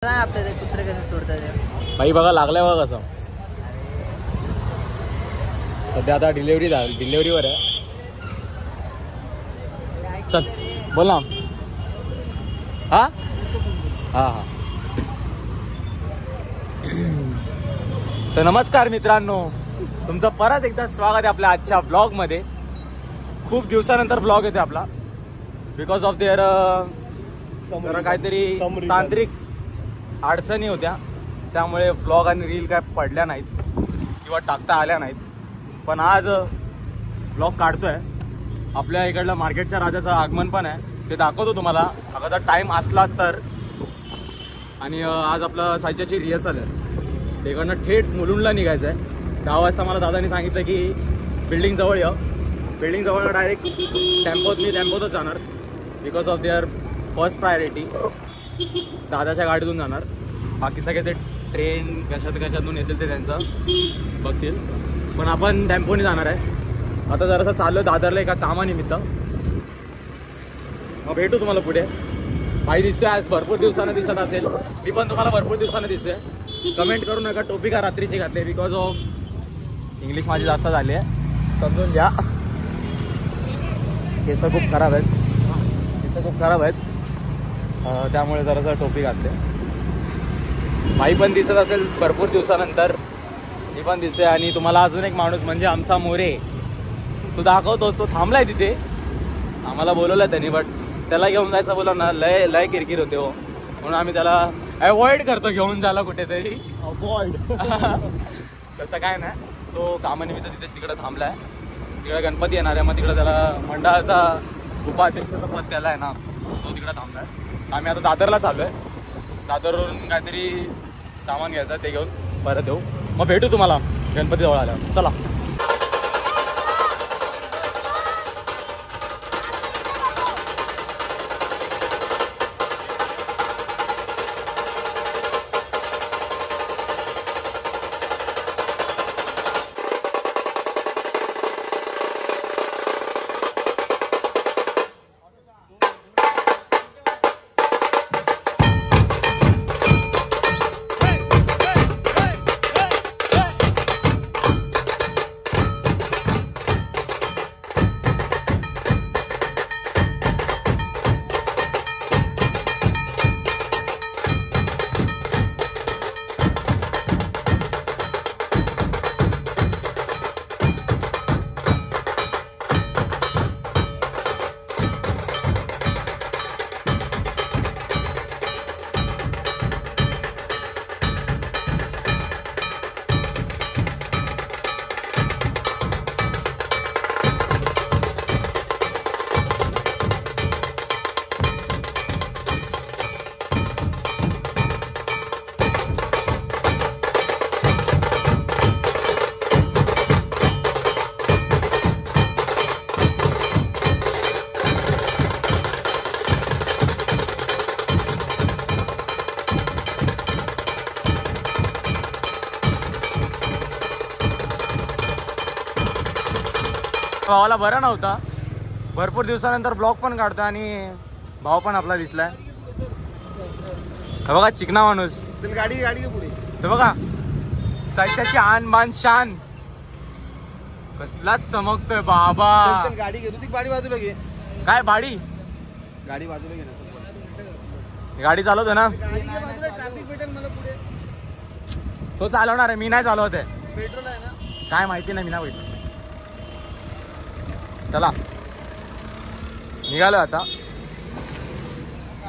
आपले ते कुत्रे कसे सोडतात बाई बघा लागलाय बघा कसं. सध्या आता डिलिव्हरीवर आहे. चल बोल ना. हा हा हा. तर नमस्कार मित्रांनो, तुमचं परत एकदा स्वागत आहे आपल्या आजच्या ब्लॉग मध्ये. खूप दिवसानंतर ब्लॉग येते आपला बिकॉज ऑफ देअर जरा काहीतरी तांत्रिक अडचणी होत्या, त्यामुळे ब्लॉग आणि रील काय पडल्या नाहीत किंवा टाकता आल्या नाहीत. पण आज ब्लॉग काढतोय. आपल्या इकडलं मार्केटच्या राजाचं आगमन पण आहे, ते दाखवतो तुम्हाला अगोदर टाइम असला तर. आणि आज आपलं साहित्याची रिहर्सल आहे, तिकडनं थेट मुलुंडला निघायचं आहे. 10 वाजता मला दादानी सांगितलं की बिल्डिंग जवळ ये. बिल्डिंग जवळ डायरेक्ट टेम्पोतच जाणार because of their first priority. दादाच्या गाडीतून जाणार, बाकी सगळे ते ट्रेन कशातून येतील ते त्यांचं बघतील. पण आपण टेम्पोने जाणार आहे. आता जरासं चाललो दादरला एका कामानिमित्त. मग भेटू तुम्हाला पुढे. भाई दिसतोय आज भरपूर दिवसानं दिसत असेल, मी पण तुम्हाला भरपूर दिवसानं दिसतोय. कमेंट करू नका टोपी का रात्रीची घातली, बिकॉज ऑफ इंग्लिश माझी जास्त झाली आहे, समजून घ्या. केस खूप खराब आहेत, त्यामुळे जरासं टोपी घातले. बाई पण दिसत असेल भरपूर दिवसानंतर, मी पण दिसते. आणि तुम्हाला अजून एक माणूस म्हणजे आमचा मोरे, तो दाखवतोस, तो थांबलाय तिथे. आम्हाला बोलवलं त्यांनी, बट त्याला घेऊन जायचं बोलव ना, लय किरकिर होते हो, म्हणून आम्ही त्याला अवॉइड करतो घेऊन जायला कुठेतरी. अवॉइड तसं काय नाही, तो कामानिमित्त तिकडे थांबलाय. तिकडे गणपती येणार आहे, मग तिकडे त्याला मंडळाचा उपाध्यक्षाचं पद त्याला आहे ना, तो तिकडे थांबलाय. आम्ही आता दादरला चालू आहे. दादरवरून काहीतरी सामान घ्यायचं, ते घेऊन परत येऊ. मग भेटू तुम्हाला गणपती जवळ आल्यावर. चला. भावाला बरं नव्हता, भरपूर दिवसानंतर ब्लॉग पण काढतो आणि भाव पण आपला दिसलाय. बघा चिकना माणूस, गाडी पुढे ते बघा. साहित्याची आन बान शान कसलाच चमकतोय बाबा. गाडी घेतो ती, गाडी बाजूला घे. काय गाडी बाजूला घे. गाडी चालवतोय ना, ट्रॅफिक भेटेल मला पुढे. तो चालवणार आहे, मी नाही चालवत आहे. पेट्रोल आहे ना, काय माहिती नाही, मी नाही भेटलो. चला निघालो आता.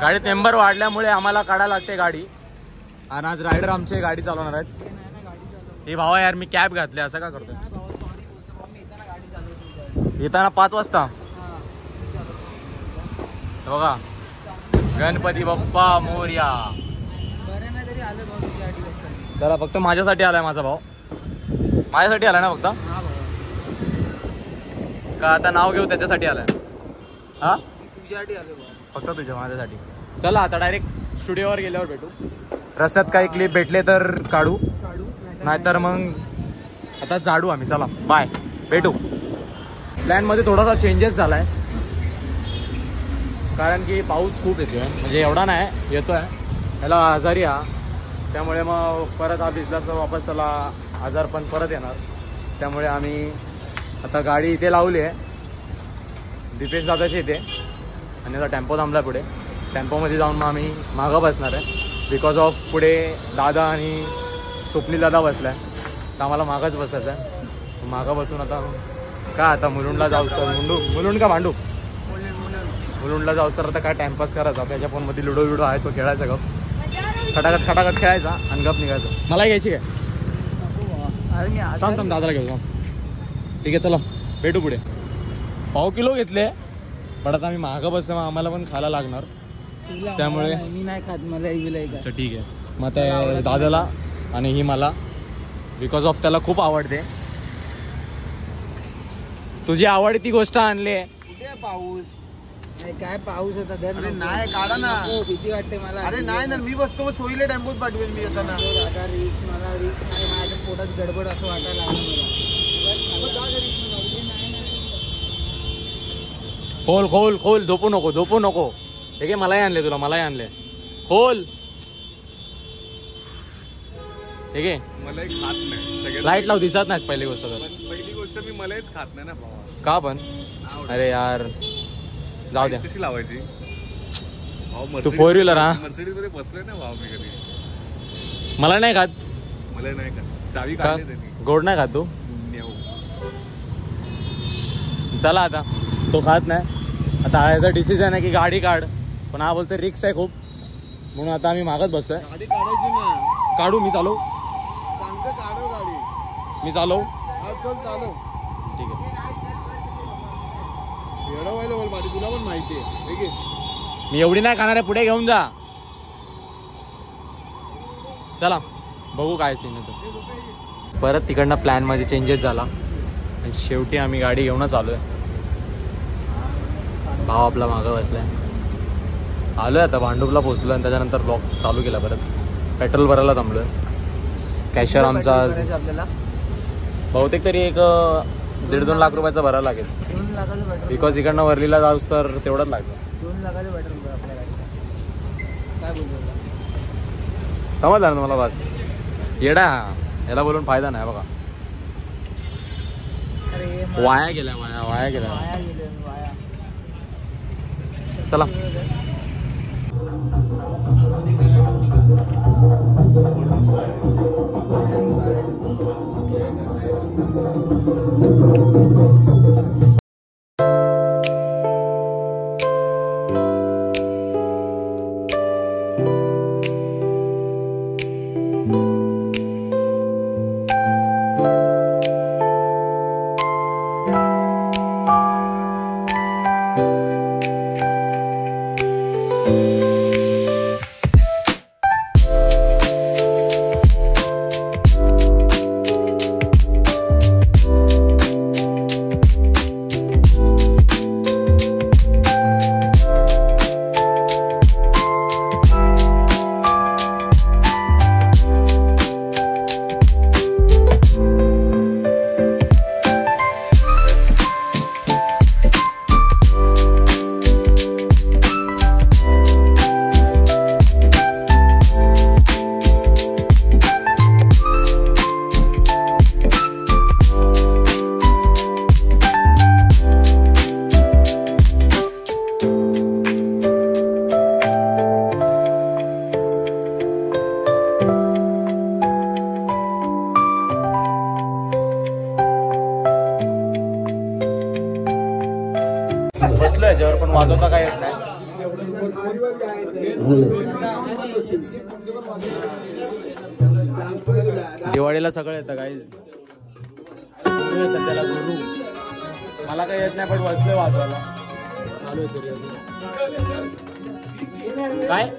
गाडीत मेंबर वाढल्यामुळे आम्हाला काढायला लागते गाडी, आणि आज रायडर आमचे गाडी चालवणार आहेत. हे भावा यार, मी कॅब घातली, असं का करतोय. येताना 5 वाजता बघा. गणपती बाप्पा मोरया. चला, फक्त माझ्यासाठी आलाय माझा भाऊ, माझ्यासाठी आलाय ना फक्त. का आता नाव घेऊ त्याच्यासाठी आलाय. हा तुझ्यासाठी आलो फक्त तुझ्या, माझ्यासाठी. चला आता डायरेक्ट स्टुडिओवर गेल्यावर भेटू. रस्त्यात काही क्लिप भेटले तर काढू, नाहीतर मग आता जाडू आम्ही. चला बाय, भेटू. प्लॅन मध्ये थोडासा चेंजेस झालाय, कारण की पाऊस खूप येतोय. म्हणजे एवढा नाही येतोय, ह्याला आजारी हा, त्यामुळे मग परत हा भिजलाच तर वापस त्याला आजार पण परत येणार. त्यामुळे आम्ही आता गाडी इथे लावली आहे दीपेश दादाच्या इथे आणि आता टेम्पो थांबला पुढे. टेम्पोमध्ये जाऊन मग आम्ही मागं बसणार आहे बिकॉज ऑफ पुढे दादा आणि स्वप्नील दादा बसलाय तर आम्हाला मागंच बसायचं आहे. मागं बसून आता काय आता मुलुंडला जाऊ तर मुलुंड का भांडू मुलुंडला जाऊ तर आता काय टाइमपास करायचा. त्याच्या फोनमध्ये लुडो आहे तो खेळायचा गप खटाखट खेळायचा आणि गप निघायचा. मला घ्यायची काय थांब दादाला घेऊ. ठीक आहे चला भेटू पुढे. पाव किलो घेतले पण आता आम्ही मागं बसतो मग आम्हाला पण खायला लागणार त्यामुळे मी नाही खात मला अच्छा ठीक आहे. मग त्या दादाला आणि ही मला बिकॉज ऑफ त्याला खूप आवडते. तुझी आवडती गोष्ट आणली कुठे पाऊस काय पाऊस होता अरे नाही काढा ना भीती वाटते मला. अरे नाही ना मी बसतो मग सोयीले टेम्पोत पाठवेल मी आता ना. आता रिक्स मला रिक्स नाही माझ्या पोटात गडबड असं वाटायला लागलं खोल खोल खोल झोपू नको ठीक आहे. मलाही आणले तुला मलाही आणले खोल ठीक आहे. मलाही खात नाही. लाईट लाव दिसत नाही पहिली गोष्ट तर. पहिली गोष्ट मी मलाच खात नाही ना भावा. का पण अरे यार जाऊ द्या. कशी लावायची भाऊ? तू फोर व्हीलर हा मर्सिडीज मध्ये बसलोय ना भाऊ मी कधी. मला नाही खात मला नाही खात. चावी का काढली त्यांनी. गोड नाही खात तू. नेऊ. चला आता तो खात नाही. आता याचा डिसिजन आहे की गाडी काढ पण हा बोलतोय रिक्स आहे खूप म्हणून आता आम्ही मागत बसतोय. गाडी काढायची ना. काढू मी चालू सांगतो काढव गाडी. मी चालव हा चल चालव. ठीक आहे. एवढं व्हायला बोल गाडी तुला पण माहिती आहे ठीक आहे. मी एवढी नाही खाणार आहे पुढे घेऊन जा. चला बघू काय सीन आहे. परत तिकडनं प्लॅन मध्ये चेंजेस झाला आणि शेवटी आम्ही गाडी घेऊनच आलोय. भाव आपला मागं बसलाय. आलोय आता भांडूपला पोहोचलो आणि त्याच्यानंतर ब्लॉक चालू केला. परत पेट्रोल भरायला थांबलोय. कॅशियर आमचा आपल्याला बहुतेक तरी एक 1.5-2 लाख रुपयाचा भरायला लागेल 2 लाखाचं पेट्रोल. बिकॉज इकडनं वरलीला जाऊस तर तेवढंच लागतं. 2 लाखाचं पेट्रोल आपल्या गाडीचं. काय बोलतो समजलं ना तुम्हाला? बस येडा याला बोलून फायदा नाही बघा. अरे वाया गेल्या. वाया गेले वाया. चला बसलो याच्यावर पण वाजवता काय येत नाही. दिवाळीला सगळं येतं गाईज. सध्याला गुरु मला काही येत नाही पण बसलोय वाजवायला. चालू काय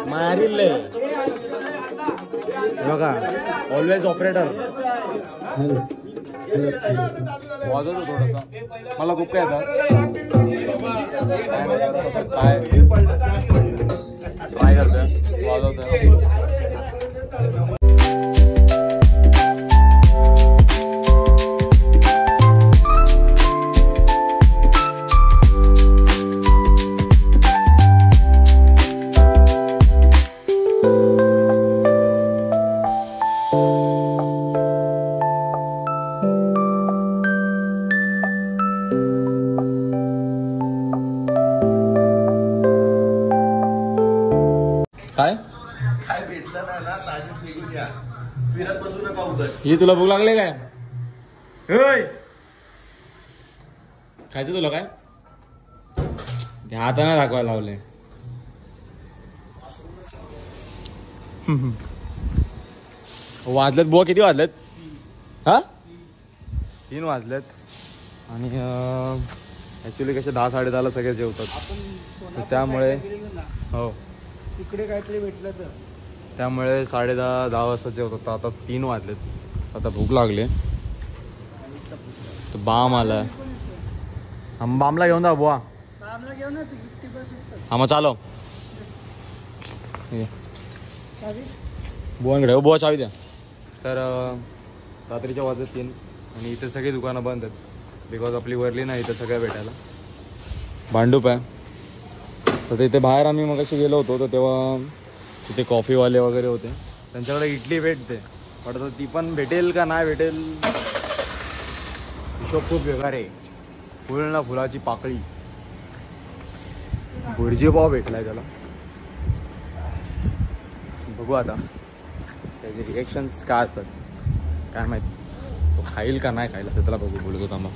मारील बघा ऑलवेज ऑपरेटर वाजवतो थोडासा. मला खूप काय येतं काय ट्राय करतोय वाजवतोय. काय भेटलं नाही ना ताशीच निघून या, फिरत बसू नका उगाच. ही तुला भूक लागले काय? होय खायचं तुला काय? ते हाताने दाखवायला लावले. वाजलेत बुवा, किती वाजलेत? हा 3 वाजलेत. आणि ऍक्च्युली कसे 10-10:30 सगळे जेवतात, तर त्यामुळे हो तिकडे काहीतरी भेटलं तर त्यामुळे 10:30 वाजता जेवतात. आता 3 वाजलेत, आता भूक लागली. तर बाम आलाय, बामला घेऊन जा बुवा. घेऊन ना 50% हा मग चालो. बुवांकडे बुवा चावी द्या. तर रात्रीच्या वाजत 3 आणि इथे सगळी दुकानं बंद आहेत, बिकॉज आपली वरली नाही इथं सगळ्या भेटायला. भांडूप आहे. तर इथे बाहेर आम्ही मगाशी गेलो होतो, तर तेव्हा तिथे कॉफीवाले वगैरे होते, त्यांच्याकडे इडली भेटते. पण आता ती पण भेटेल का नाही भेटेल हिशोब खूप बेकार आहे. फुल ना फुलाची पाकळी. भुर्जी पाव भेटलाय त्याला, बघू आता त्याचे रिएक्शन्स काय असतात काय माहिती. तो खाईल का नाही खायला ते त्याला बघू. बोलतो थांबा.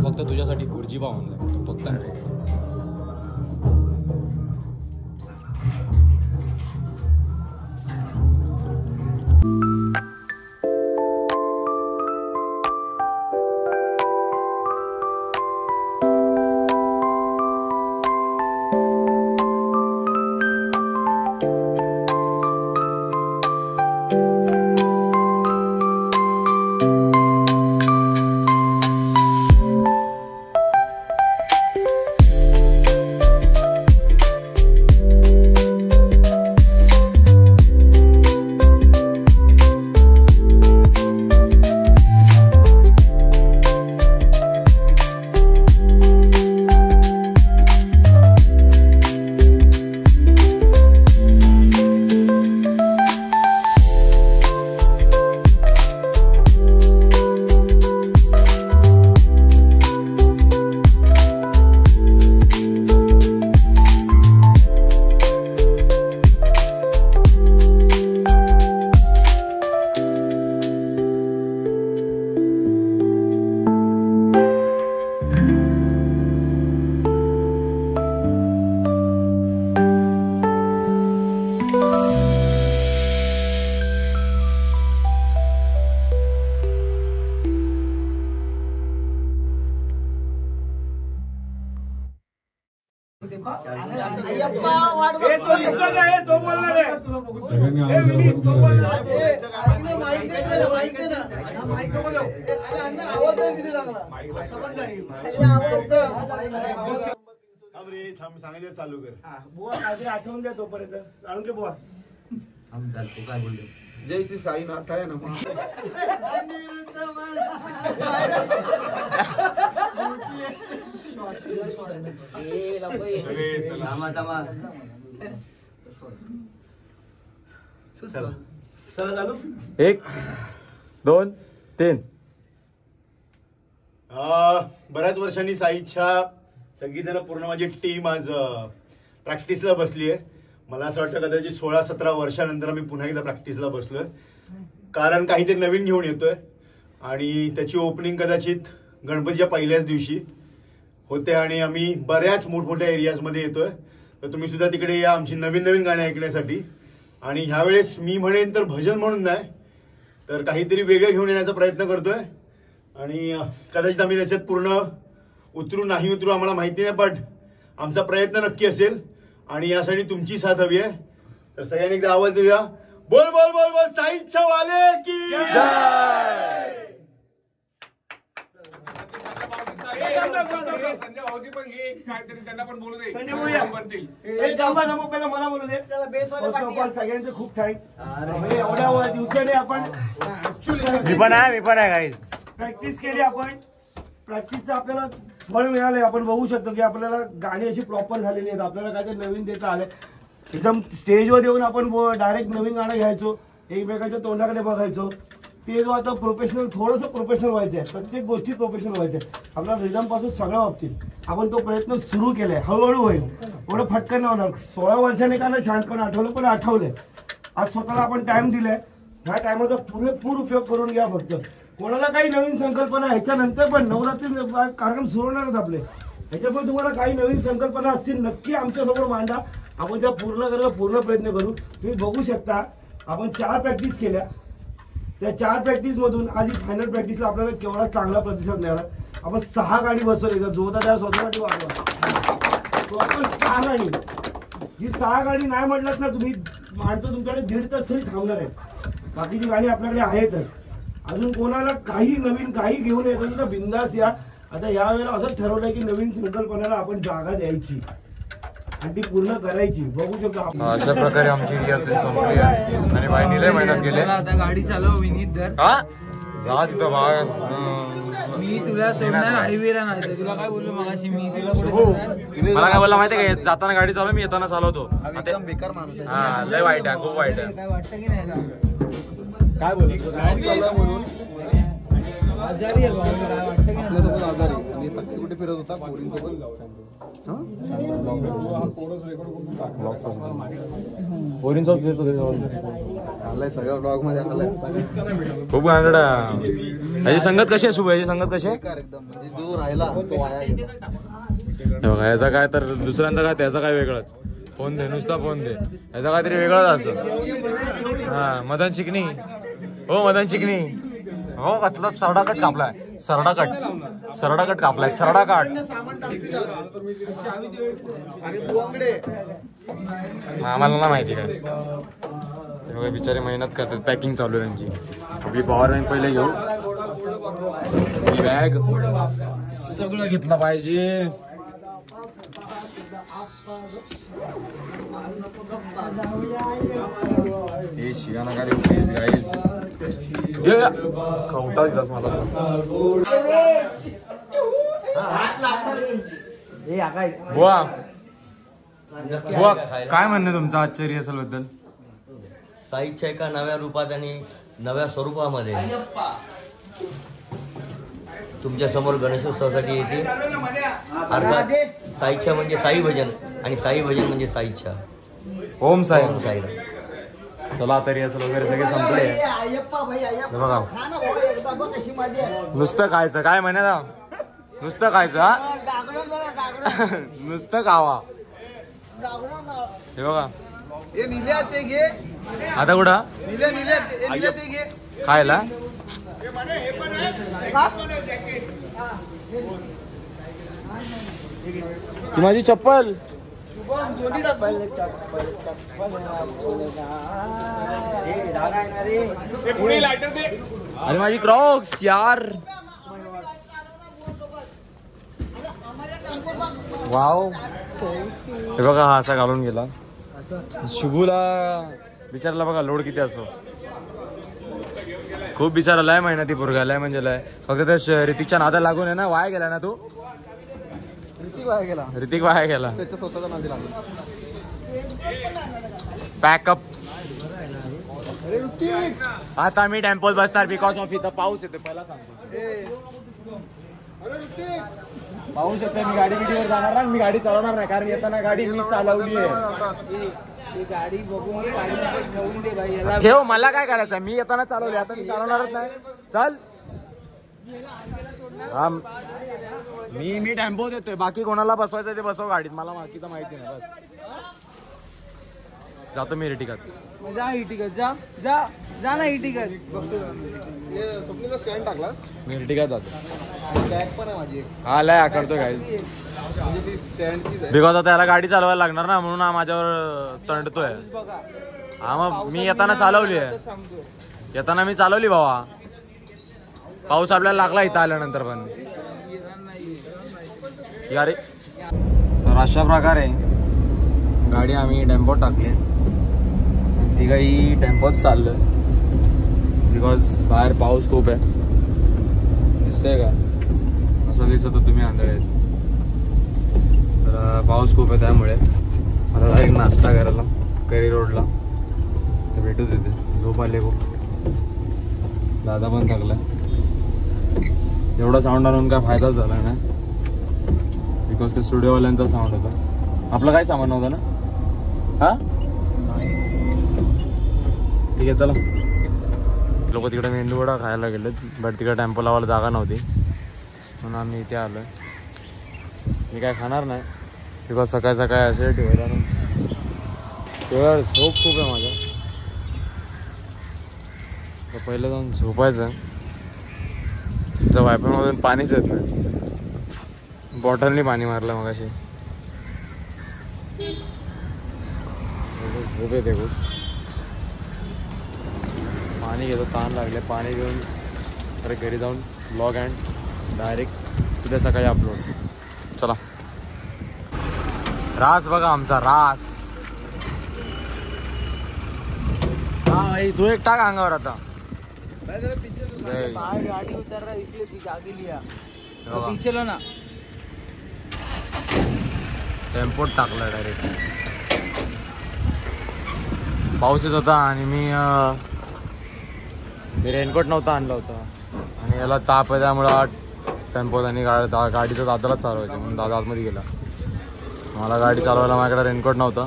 फक्त तुझ्यासाठी भुर्जी पाव आणलाय फक्त. सांगायचं चालू कर. बुवा काहीतरी आठवून द्या तोपर्यंत. आणून घे बुवा. काय बोलले? जय श्री साईनाथ आहे ना. चला चालू. 1 2 3. बऱ्याच वर्षांनी साईच्या सगळीजण पूर्ण माझी टीम आज प्रॅक्टिसला बसली आहे. मला असं वाटतं कदाचित 16-17 वर्षानंतर आम्ही पुन्हा एकदा प्रॅक्टिसला बसलोय, कारण काहीतरी नवीन घेऊन येतोय आणि त्याची ओपनिंग कदाचित गणपतीच्या पहिल्याच दिवशी होते आणि आम्ही बऱ्याच मोठमोठ्या एरियाजमध्ये येतोय. तर तुम्ही सुद्धा तिकडे या आमची नवीन नवीन गाणी ऐकण्यासाठी. आणि ह्यावेळेस मी म्हणेन तर भजन म्हणून नाही तर काहीतरी वेगळं घेऊन येण्याचा प्रयत्न करतोय आणि कदाचित आम्ही त्याच्यात पूर्ण उतरू नाही उतरू आम्हाला माहिती नाही, बट आमचा प्रयत्न नक्की असेल आणि यासाठी तुमची साथ हवी आहे. तर सगळ्यांनी एकदा आवाज देऊया. बोल बोल बोल बोल साईच्या वाले की जय. संजय भाऊजी पण घे काहीतरी, त्यांना पण बोलू दे. संजय भाऊया. पहिला मला बोलू दे. सगळ्यांचे खूप थँक्स. एवढ्या दिवसाने आपण मी पण आहे गाईज. प्रॅक्टिस केली आपण. प्रॅक्टिसचं आपल्याला फळ मिळालंय. आपण बघू शकतो की आपल्याला गाणी अशी प्रॉपर झालेली आहेत. आपल्याला काहीतरी नवीन देता आले. एकदम स्टेजवर येऊन आपण डायरेक्ट नवीन गाणं घ्यायचो, एकमेकाच्या तोंडाकडे बघायचो. ते जो आता प्रोफेशनल, थोडंसं प्रोफेशनल व्हायचं आहे, प्रत्येक गोष्टी प्रोफेशनल व्हायचं आहे. आपला रिदम पासून सगळ्या बाबतीत आपण तो प्रयत्न सुरू केलाय. हळूहळू होईल, एवढं फटकन नाही होणार. 16 वर्षाने का ना शहाणपण आठवलं, पण आठवलंय. आज स्वतःला आपण टाइम दिलाय, ह्या टायमाचा पुरेपूर उपयोग करून घ्या. फक्त कोणाला काही नवीन संकल्पना, ह्याच्यानंतर पण नवरात्री कार्यक्रम सुरू होणारच आपले, ह्याच्यात पण तुम्हाला काही नवीन संकल्पना असतील नक्की आमच्यासमोर मांडा. आपण त्या पूर्ण करायला पूर्ण प्रयत्न करू. तुम्ही बघू शकता आपण 4 प्रॅक्टिस केल्या. त्या 4 प्रॅक्टिस मधून आज फायनल प्रॅक्टिसला आपल्याला केवढा चांगला प्रतिसाद मिळाला. आपण 6 गाणी बसवली, जोरदार त्या स्वतःसाठी वाढवा. तो आपण 6 गाणी, ही 6 गाणी नाही म्हटलं ना तुम्ही, माणसं तुमच्याकडे 1.5 तास तरी थांबणार आहेत. बाकीची गाणी आपल्याकडे आहेतच. अजून कोणाला काही नवीन काही घेऊन येतो तर बिंदास या. आता यावेळेला असं ठरवलंय की नवीन संकल्पनेला आपण जागा द्यायची आणि ती पूर्ण करायची. बघू शकतो अशा प्रकारे आमची रिहर्सल संपली आहे आणि बाई लय मेहनत गेले. आता गाडी चालव विनीत धर. जा तिथं बघा. मी तुला सोडणार हायवेला नाही. तुला काय बोललो मगाशी मी तुला मला काय बोलला माहितीये का, जाताना गाडी चालव, मी येताना चालवतो. बेकार माणूस हा लय वाईट आहे, खूप वाईट आहे. काय वाटतं की नाही? काय बोलतो म्हणून आजारी आहे बाबा, काय वाटतं की नाही? आपल्यासोबत आजारी आणि सकाळी कुठे फिरत होता पोरींसोबत. आलाय सगळ्या ब्लॉग मध्ये आलाय. खूप गांगड. याची संगत कशी आहे शुभ, याची संगत कशी आहे? एकदम म्हणजे जो राहिला तो वाया गेला. बघा याचा काय तर दुसऱ्यांदा काय, त्याचा काय वेगळाच. फोन दे, नुसता फोन दे, याचा काहीतरी वेगळाच असतं. हा मदन शिकणी, हो मदन शिकणी, हो कसला सरडाकट कापलाय, सरडाकट कापलाय, सरडाकट. आम्हाला ना माहिती काय. बघा बिचारे मेहनत करतात, पॅकिंग चालू आहे त्यांची. आपली पॉवर बँक पहिले घेऊ, बॅग सगळं घेतलं पाहिजे. हे शिगा नका देऊ प्लीज गाईज. खवटा दिलास मला. बुवा बुवा काय म्हणणं तुमचं आजच्या रिहर्सल बद्दल? साईच्या एका नव्या रूपात आणि नव्या स्वरूपामध्ये तुमच्या समोर गणेशोत्सवासाठी येते. अर्थात साईच्या म्हणजे साई भजन आणि साई भजन म्हणजे साईच्या. ओम साई. ओम साई. चला आता रिहर्सल वगैरे सगळे संपले. बघा नुसतं खायचं, काय म्हणा नुसतं खायचं, हा नुसतं खावा. हे बघा आता कुठं खायला. ती माझी चप्पल. अरे माझी क्रॉक्स यार. वाव. हे बघा हा असा घालून गेला. शुभूला बिचाराला बघा लोड किती असो. खूप बिचारा लय मेहनती पोरगा, लय म्हणजे लय. फक्त त्या ऋतिकच्या नादा लागून आहे ना, वाया गेला ना तू. ऋतिक वाया गेला. त्याच्या स्वतःचा नादी लागला. पॅकअप. आता मी टेम्पोत बसणार बिकॉज ऑफ इथं पाऊस येतो. पहिला सांगतो पाऊस येतोय. मी गाडी बिडीवर जाणार ना, मी गाडी चालवणार नाही, कारण येताना गाडी मी चालवली आहे. गाडी बघून घे, गाडी ठेवून दे भाई. याला ठेव, मला काय करायचं, मी येताना चालवली, आता मी चालवणारच नाही. चल मी टेम्पो देतोय, बाकी कोणाला बसवायचं ते बसव गाडीत, मला बाकीचं माहिती नाही. बस जातो मी रिटिकात. जा इटिकत, जा जा जा ना इटिकत. स्वप्नीला स्टँड टाकला. मी रिटिकात जातो. बॅग पण आहे माझी. हा लय करतोय गाईज, म्हणजे ती स्टँडची. बिकॉज आता याला गाडी चालवायला लागणार ना, म्हणून हा माझ्यावर तंडतोय. हा मग मी येताना चालवली आहे, येताना मी चालवली बाबा. पाऊस आपल्याला लागला इथं आल्यानंतर पण. अरे तर अशा प्रकारे गाडी आम्ही टेम्पोत टाकली. ती काही टेम्पोत चाललं बिकॉज बाहेर पाऊस खूप आहे. दिसतंय का, असं दिसत तुम्ही आंधळे. तर पाऊस खूप आहे, त्यामुळे मला एक नाश्ता करायला करी रोडला, तर भेटू तिथे. झोप आले खूप, दादा पण थकला. एवढा साऊंड आणून काय फायदाच झाला ना, बिकॉज ते स्टुडिओवाल्यांचा साऊंड होता. आपलं काय सामान नव्हतं ना. हा ठीक आहे चला. लोक तिकडे मेंदू वडा खायला गेलेत, बट तिकडे टेम्पो लावायला जागा नव्हती म्हणून आम्ही इथे आलो. मी काय खाणार नाही बिकॉज सकाळी सकाळी असे ठेवायला ना, तेव्हा झोप खूप आहे माझा. तर पहिलं जाऊन झोपायचं. तिथं वायपरमधून पाणीच येत नाही, बॉटलनी पाणी मारलं मग अशी. झोप येते खूप. पाणी घेतो, ताण लागले. पाणी घेऊन तर घरी जाऊन ब्लॉग अँड डायरेक्ट उद्या सकाळी अपलोड. चला. रास बघा आमचा रास. हा भाई तू एक टाक अंगावर आता. गाड़ी उतर रहा है इसलिए पीछे आगे लिया, पीछे लो ना. टेम्पोत टाकला डायरेक्ट. पाऊस येत होता आणि मी रेनकोट नव्हता आणला होता आणि याला ताप आहे त्यामुळं टेम्पोत आणि गाडीचं दादालाच चालवायचं म्हणून दादा आतमध्ये गेला. मला गाडी चालवायला माझ्याकडे रेनकोट नव्हता,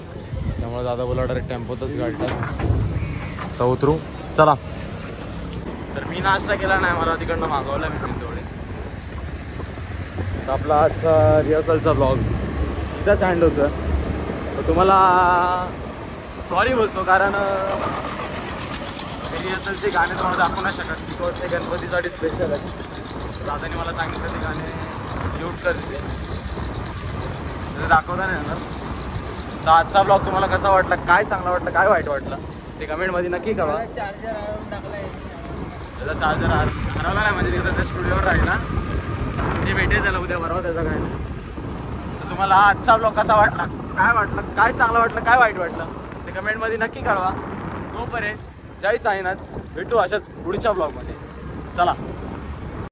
त्यामुळे दादा बोला डायरेक्ट टेम्पोतच गाडी टाक. तर उतरू चला. तर मी नाश्ता केला नाही, मला तिकडनं मागवला मी तेवढे. तर आपला आजचा रिहर्सलचा ब्लॉग इथंच हँड होतं. तर तुम्हाला सॉरी बोलतो कारण रिहर्सलचे गाणे तुम्हाला दाखवू नाही शकत बिकॉज ते गणपतीसाठी स्पेशल आहे. दादाने मला सांगितलं ते गाणे म्यूट कर दिले, ते दाखवता नाही येणार. तर आजचा ब्लॉग तुम्हाला कसा वाटला, काय चांगला वाटलं, काय वाईट वाटलं ते कमेंटमध्ये नक्की कळवा. चार्जर हरवून टाकलाय. त्याचा चार्जर हरवला नाही म्हणजे तिकडे त्या स्टुडिओवर राहील ना, ते भेटेल त्याला उद्या बरोबर. त्याचा काय नाही. तर तुम्हाला आजचा ब्लॉग कसा वाटला, काय वाटलं, काय चांगलं वाटलं, काय वाईट वाटलं ते कमेंटमध्ये नक्की कळवा. तोपर्यंत जय साईनाथ, भेटू अशाच पुढच्या ब्लॉगमध्ये. चला.